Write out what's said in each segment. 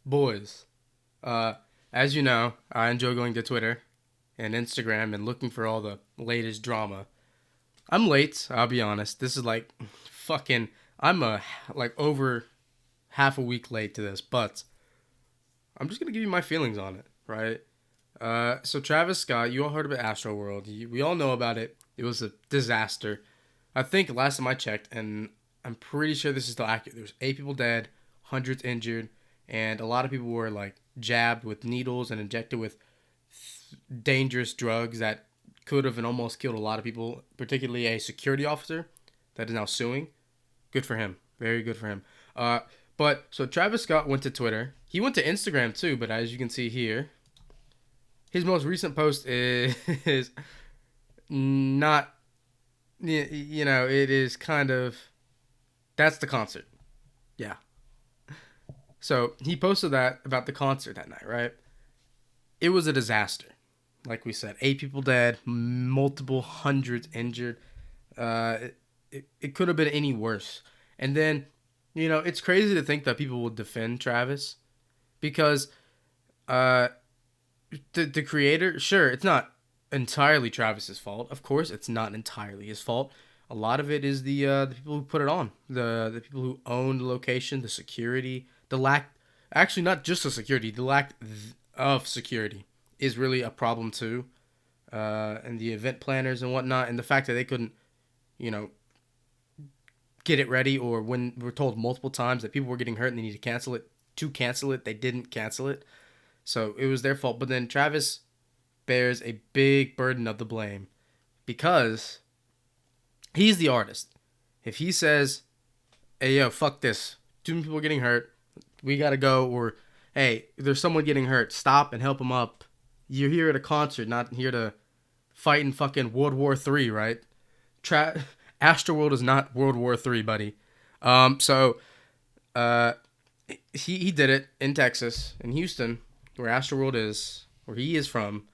Boys, uh, as you know, I enjoy going to Twitter and Instagram and looking for all the latest drama. I'm late, I'll be honest. This is like fucking, I'm like over half a week late to this, but I'm just gonna give you my feelings on it, right? So Travis Scott, you all heard about Astroworld. We all know about it. It was a disaster. I think last time I checked, and I'm pretty sure this is still accurate. There was 8 people dead, hundreds injured, and a lot of people were like jabbed with needles and injected with dangerous drugs that could have and almost killed a lot of people, particularly a security officer that is now suing. Good for him. Very good for him. Uh, but so Travis Scott went to Twitter. He went to Instagram too, but as you can see here, his most recent post is not, it is kind of, that's the concert. Yeah. So he posted that about the concert that night, right? It was a disaster. Like we said, 8 people dead, multiple hundreds injured. It could have been any worse. And then, it's crazy to think that people will defend Travis because uh, the creator, sure, it's not entirely Travis's fault. Of course, it's not entirely his fault. A lot of it is the people who put it on, the people who own the location, the security, the lack. Actually, not just the security, the lack of security is really a problem too, and the event planners and whatnot, and the fact that they couldn't, you know, get it ready, or when we're told multiple times that people were getting hurt and they need to cancel it, they didn't cancel it. So it was their fault. But then Travis bears a big burden of the blame because he's the artist. If he says, "Hey, yo, fuck this. 2 people are getting hurt. We gotta go," or "Hey, there's someone getting hurt. Stop and help them up." You're here at a concert, not here to fight in fucking World War III, right? Tra- Astroworld is not World War III, buddy. So uh, he did it in Texas, in Houston, where Astroworld is, where he is from.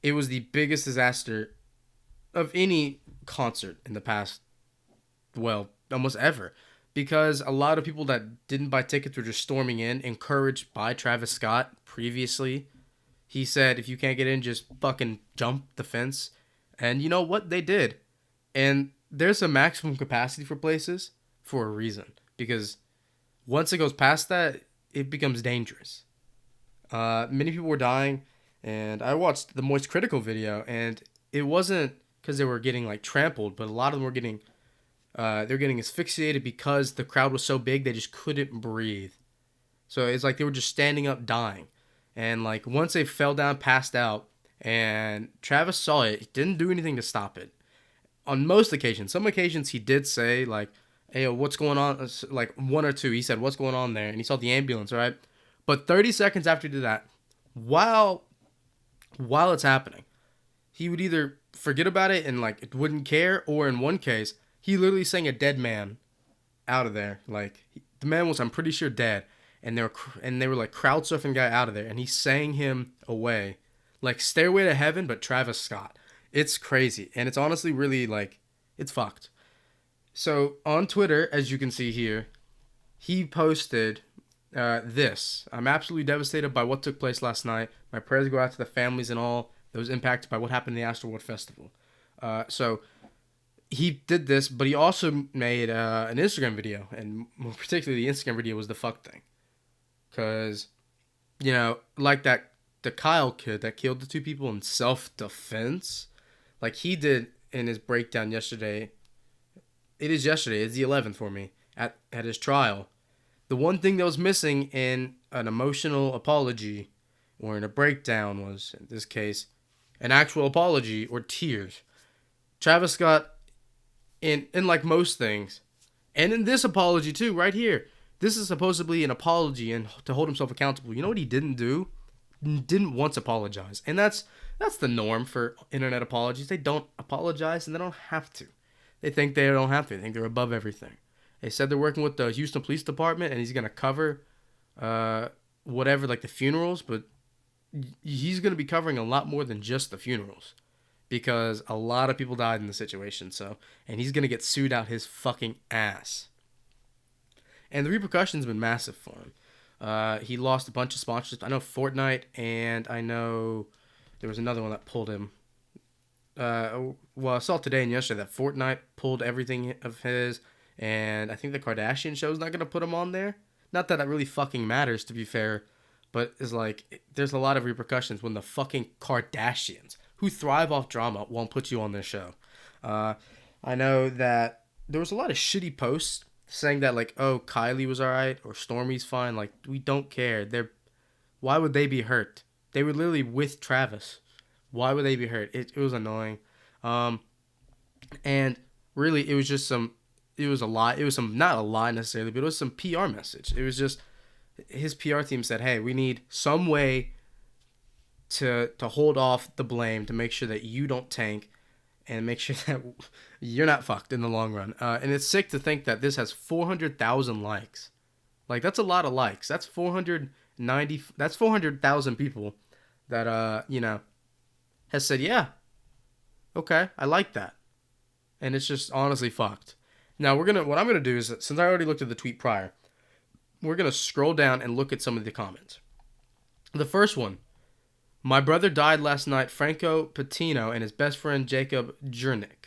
It was the biggest disaster of any concert in the past, well, almost ever. Because a lot of people that didn't buy tickets were just storming in, encouraged by Travis Scott previously. He said, if you can't get in, just fucking jump the fence. And you know what? They did. And there's a maximum capacity for places for a reason. Because once it goes past that, it becomes dangerous. Many people were dying. And I watched the Moist Critical video. And it wasn't because they were getting like trampled, but a lot of them were getting they're getting asphyxiated because the crowd was so big they just couldn't breathe. So it's like they were just standing up dying. And like once they fell down, passed out, and Travis saw it, he didn't do anything to stop it. On most occasions, some occasions he did say like, "Hey, what's going on?" Like one or two, he said, "What's going on there?" And he saw the ambulance, right? But 30 seconds after he did that, while while it's happening, he would either forget about it and like wouldn't care, or in one case, he literally sang a dead man out of there. Like the man was, I'm pretty sure, dead, and they were like crowd surfing guy out of there, and he sang him away, like Stairway to Heaven, but Travis Scott. It's crazy, and it's honestly really like it's fucked. So on Twitter, as you can see here, he posted this. I'm absolutely devastated by what took place last night. My prayers go out to the families and all those impacted by what happened in the Astroworld Festival. So he did this, but he also made an Instagram video, and more particularly the Instagram video was the fuck thing, because like the Kyle kid that killed the 2 people in self defense, like he did in his breakdown yesterday. It is yesterday. It's the 11th for me at his trial. The one thing that was missing in an emotional apology or in a breakdown was, in this case, an actual apology or tears. Travis Scott, in like most things, and in this apology too, right here, this is supposedly an apology and to hold himself accountable. You know what he didn't do? Didn't once apologize, and that's the norm for internet apologies. They don't apologize, and they don't have to. They think they don't have to. They think they're above everything. They said they're working with the Houston Police Department, and he's gonna cover uh, whatever, like the funerals, but he's gonna be covering a lot more than just the funerals because a lot of people died in the situation. So, and he's gonna get sued out his fucking ass, and the repercussions have been massive for him. He lost a bunch of sponsorships. I know Fortnite, and I know there was another one that pulled him. Well, I saw today and yesterday that Fortnite pulled everything of his, and I think the Kardashian show's not gonna put him on there. Not that really fucking matters, to be fair, but it's like there's a lot of repercussions when the fucking Kardashians, who thrive off drama, won't put you on their show. Uh, I know that there was a lot of shitty posts saying that like, oh, Kylie was alright or Stormi's fine. Like, we don't care. Why would they be hurt? They were literally with Travis. Why would they be hurt? It was annoying. Um, and really, it was just some. It was a lie. It was some, not a lie necessarily, but it was some PR message. It was just his PR team said, "Hey, we need some way to hold off the blame to make sure that you don't tank and make sure that you're not fucked in the long run." And it's sick to think that this has 400,000 likes. Like, that's a lot of likes. That's 490. That's 400,000 people that has said, "Yeah, okay, I like that." And it's just honestly fucked. Now what I'm gonna do is, since I already looked at the tweet prior, we're gonna scroll down and look at some of the comments. The first one: my brother died last night, Franco Patino, and his best friend Jacob Jernick.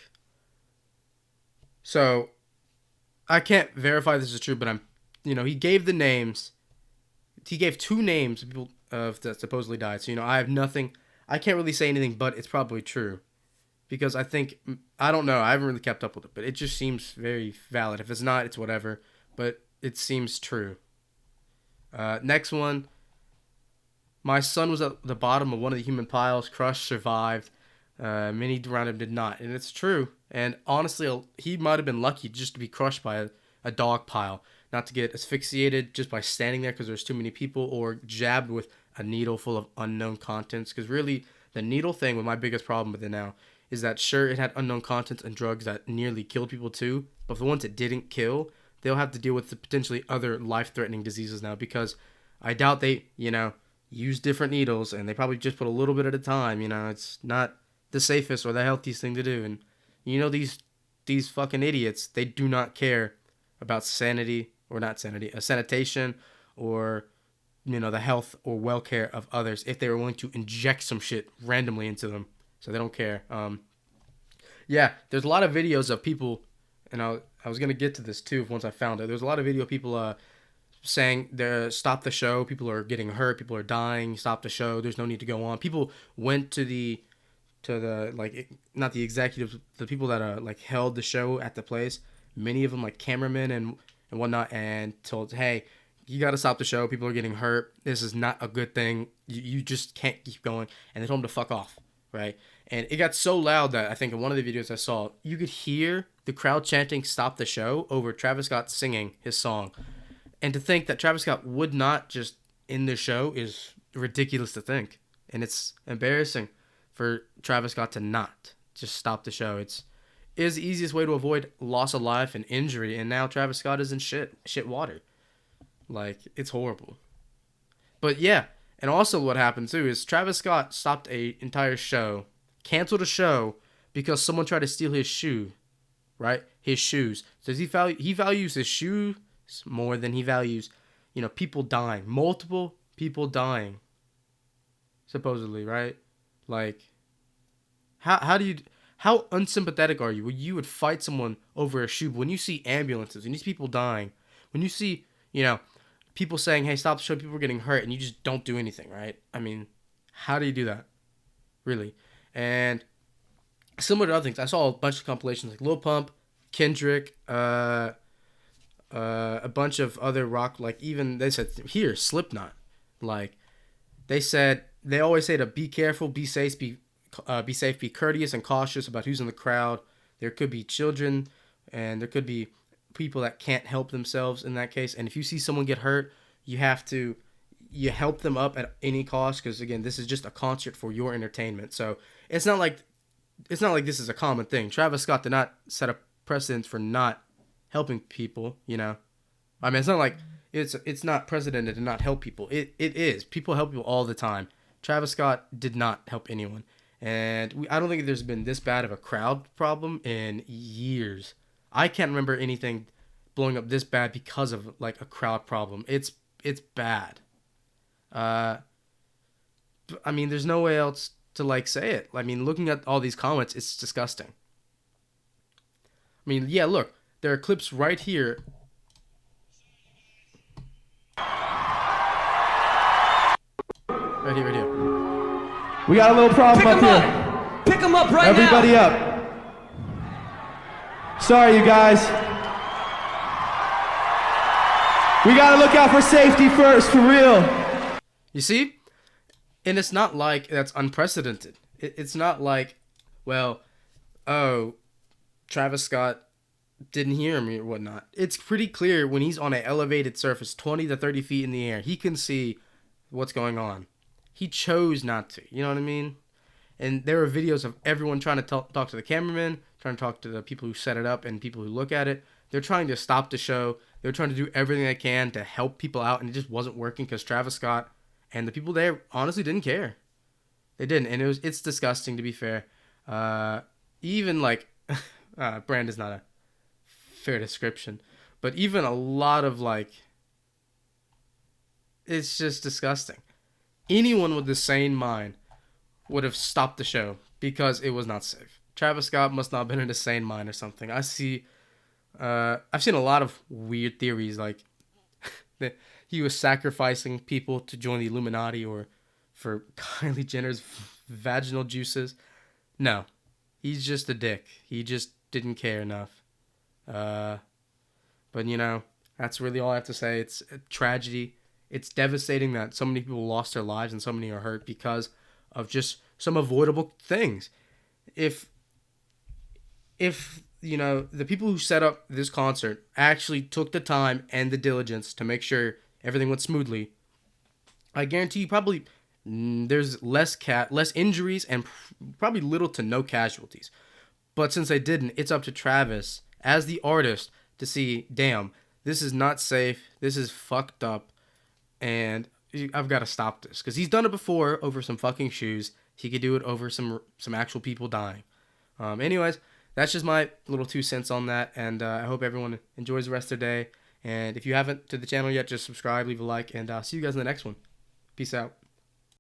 So I can't verify this is true, but he gave the names. He gave two names of people that supposedly died. So I have nothing. I can't really say anything, but it's probably true, because I don't know. I haven't really kept up with it, but it just seems very valid. If it's not, it's whatever. But it seems true. Next one: my son was at the bottom of one of the human piles. Crush survived. Many around him did not. And it's true. And honestly, he might have been lucky just to be crushed by a dog pile. Not to get asphyxiated just by standing there because there's too many people, or jabbed with a needle full of unknown contents. Because really, the needle thing, with my biggest problem with it now, is that sure, it had unknown contents and drugs that nearly killed people too. But for the ones it didn't kill, they'll have to deal with the potentially other life-threatening diseases now, because I doubt they, use different needles, and they probably just put a little bit at a time. It's not the safest or the healthiest thing to do. And these fucking idiots, they do not care about sanity, or not sanity, sanitation, or the health or welfare of others, if they were willing to inject some shit randomly into them. So they don't care. Yeah, there's a lot of videos of people, and I was gonna get to this too once I found it. There's a lot of video of people saying stop the show. People are getting hurt. People are dying. Stop the show. There's no need to go on. People went to the not the executives, the people that like held the show at the place. Many of them, like cameramen and whatnot, and told, hey, you got to stop the show. People are getting hurt. This is not a good thing. You just can't keep going. And they told him to fuck off, right? And it got so loud that I think in one of the videos I saw, you could hear the crowd chanting "stop the show" over Travis Scott singing his song. And to think that Travis Scott would not just end the show is ridiculous to think. And it's embarrassing for Travis Scott to not just stop the show. It is the easiest way to avoid loss of life and injury. And now Travis Scott is in shit water. Like, it's horrible. But yeah, and also what happened too is Travis Scott stopped a entire show, canceled a show, because someone tried to steal his shoe, right? His shoes. So he values his shoes more than he values, people dying, multiple people dying, supposedly, right? Like, how unsympathetic are you when you would fight someone over a shoe? But when you see ambulances, when you see people dying, when you see, people saying, hey, stop the show, people are getting hurt, and you just don't do anything, right? I mean, how do you do that? Really? And similar to other things, I saw a bunch of compilations like Lil Pump, Kendrick, a bunch of other rock, like even they said here, Slipknot. Like, they always say to be careful, be safe, be courteous and cautious about who's in the crowd. There could be children, and there could be people that can't help themselves in that case. And if you see someone get hurt, you help them up at any cost, because again, this is just a concert for your entertainment. So it's not like this is a common thing. Travis Scott did not set a precedent for not helping people. I mean, it's not like it's not precedented to not help people. It is. People help people all the time. Travis Scott did not help anyone. And I don't think there's been this bad of a crowd problem in years. I can't remember anything blowing up this bad because of like a crowd problem. It's it's bad. Uh, I mean, there's no way else to like say it. I mean, looking at all these comments, it's disgusting. I mean, yeah, look, there are clips right here. Right here, right here. We got a little problem up here. Pick him up right Everybody now. up. Sorry, you guys. We gotta look out for safety first, for real. You see? And it's not like that's unprecedented. It's not like, well, oh, Travis Scott didn't hear me or whatnot. It's pretty clear when he's on an elevated surface, 20 to 30 feet in the air, he can see what's going on. He chose not to. You know what I mean? And there are videos of everyone trying to talk to the cameraman, trying to talk to the people who set it up and people who look at it. They're trying to stop the show. They're trying to do everything they can to help people out, and it just wasn't working because Travis Scott and the people there honestly didn't care. They didn't, and it's disgusting, to be fair. Even like brand is not a fair description, but even a lot of like, it's just disgusting. Anyone with a sane mind would have stopped the show because it was not safe. Travis Scott must not have been in a sane mind or something. I've seen a lot of weird theories like that he was sacrificing people to join the Illuminati or for Kylie Jenner's vaginal juices. No, he's just a dick. He just didn't care enough. But you know, that's really all I have to say. It's a tragedy. It's devastating that so many people lost their lives and so many are hurt because of just some avoidable things. If you know, the people who set up this concert actually took the time and the diligence to make sure everything went smoothly, I guarantee you probably there's less injuries and probably little to no casualties. But since they didn't, it's up to Travis as the artist to see, damn, this is not safe. This is fucked up. And I've got to stop this. Because he's done it before over some fucking shoes. He could do it over some actual people dying. Anyways, that's just my little 2 cents on that. And I hope everyone enjoys the rest of their day. And if you haven't to the channel yet, just subscribe, leave a like, and see you guys in the next one. Peace out.